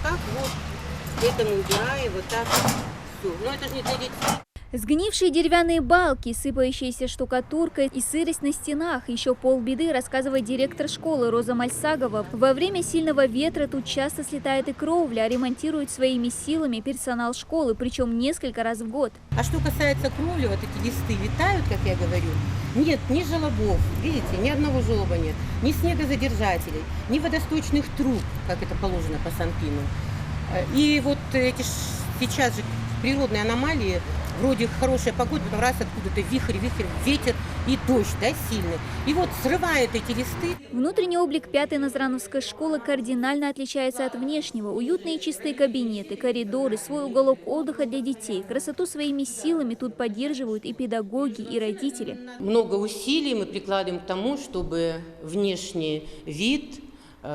так вот, это мы убираем, вот так. Все. Но это же не для детей. Сгнившие деревянные балки, сыпающаяся штукатурка и сырость на стенах – еще полбеды, рассказывает директор школы Роза Мальсагова. Во время сильного ветра тут часто слетает и кровля, а ремонтирует своими силами персонал школы, причем несколько раз в год. А что касается кровли, вот эти листы летают, как я говорю, нет ни желобов, видите, ни одного желоба нет, ни снегозадержателей, ни водосточных труб, как это положено по Санпину. И вот эти сейчас же природные аномалии, вроде хорошая погода, потом раз откуда-то вихрь, ветер и дождь, да, сильный. И вот срывает эти листы. Внутренний облик 5-й Назрановской школы кардинально отличается от внешнего. Уютные и чистые кабинеты, коридоры, свой уголок отдыха для детей. Красоту своими силами тут поддерживают и педагоги, и родители. Много усилий мы прикладываем к тому, чтобы внешний вид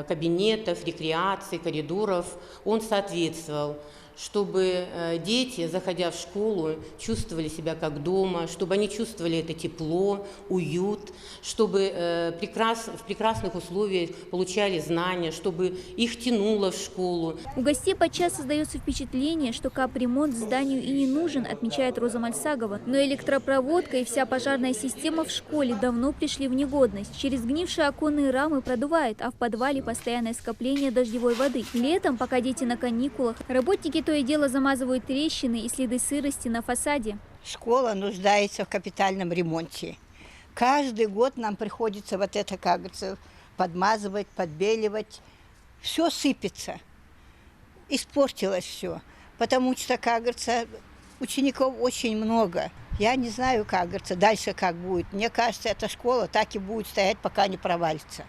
кабинетов, рекреации, коридоров, он соответствовал, чтобы дети, заходя в школу, чувствовали себя как дома, чтобы они чувствовали это тепло, уют, чтобы в прекрасных условиях получали знания, чтобы их тянуло в школу. У гостей подчас создается впечатление, что капремонт зданию и не нужен, отмечает Роза Мальсагова. Но электропроводка и вся пожарная система в школе давно пришли в негодность. Через сгнившие оконные рамы продувает, а в подвале постоянное скопление дождевой воды. Летом, пока дети на каникулах, работники то и дело замазывают трещины и следы сырости на фасаде. Школа нуждается в капитальном ремонте. Каждый год нам приходится вот это, как говорится, подмазывать, подбеливать. Все сыпется. Испортилось все. Потому что, как говорится, учеников очень много. Я не знаю, как говорится, дальше как будет. Мне кажется, эта школа так и будет стоять, пока не провалится.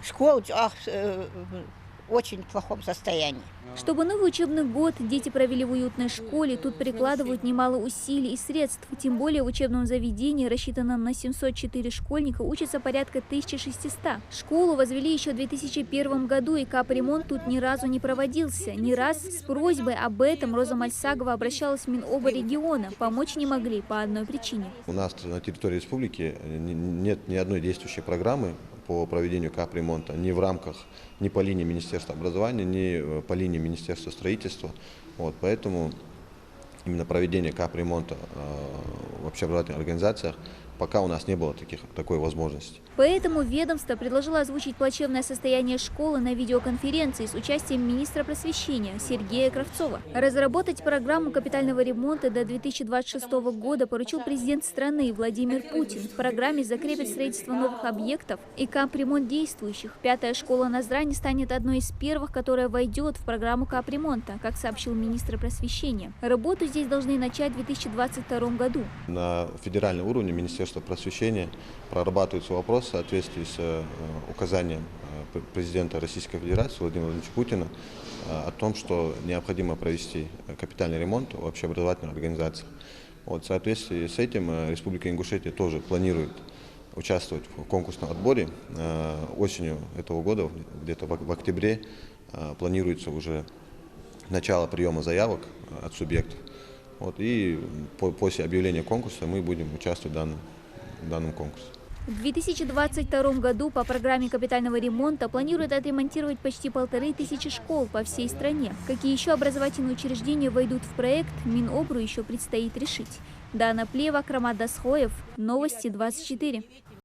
Школа в очень плохом состоянии. Чтобы новый учебный год дети провели в уютной школе, тут прикладывают немало усилий и средств. Тем более в учебном заведении, рассчитанном на 704 школьника, учатся порядка 1600. Школу возвели еще в 2001 году, и капремонт тут ни разу не проводился. Не раз с просьбой об этом Роза Мальсагова обращалась в Миноба региона. Помочь не могли по одной причине. У нас на территории республики нет ни одной действующей программы по проведению капремонта ни в рамках, ни по линии Министерства образования, ни по линии Министерства строительства. Вот, поэтому именно проведение капремонта в общеобразовательных организациях пока у нас не было такой возможности. Поэтому ведомство предложило озвучить плачевное состояние школы на видеоконференции с участием министра просвещения Сергея Кравцова. Разработать программу капитального ремонта до 2026 года поручил президент страны Владимир Путин. В программе закрепят строительство новых объектов и капремонт действующих. 5-я школа Назрани станет одной из первых, которая войдет в программу капремонта, как сообщил министр просвещения. Работу здесь должны начать в 2022 году. На федеральном уровне Министерство просвещения прорабатывается вопрос в соответствии с указанием президента Российской Федерации Владимира Владимировича Путина о том, что необходимо провести капитальный ремонт в общеобразовательных организациях. Вот, в соответствии с этим Республика Ингушетия тоже планирует участвовать в конкурсном отборе. Осенью этого года, где-то в октябре, планируется уже начало приема заявок от субъектов. Вот, и после объявления конкурса мы будем участвовать в данном конкурсе. В 2022 году по программе капитального ремонта планируют отремонтировать почти 1500 школ по всей стране. Какие еще образовательные учреждения войдут в проект, Минобру еще предстоит решить. Дана Плева, Крамат Дасхоев, Новости 24.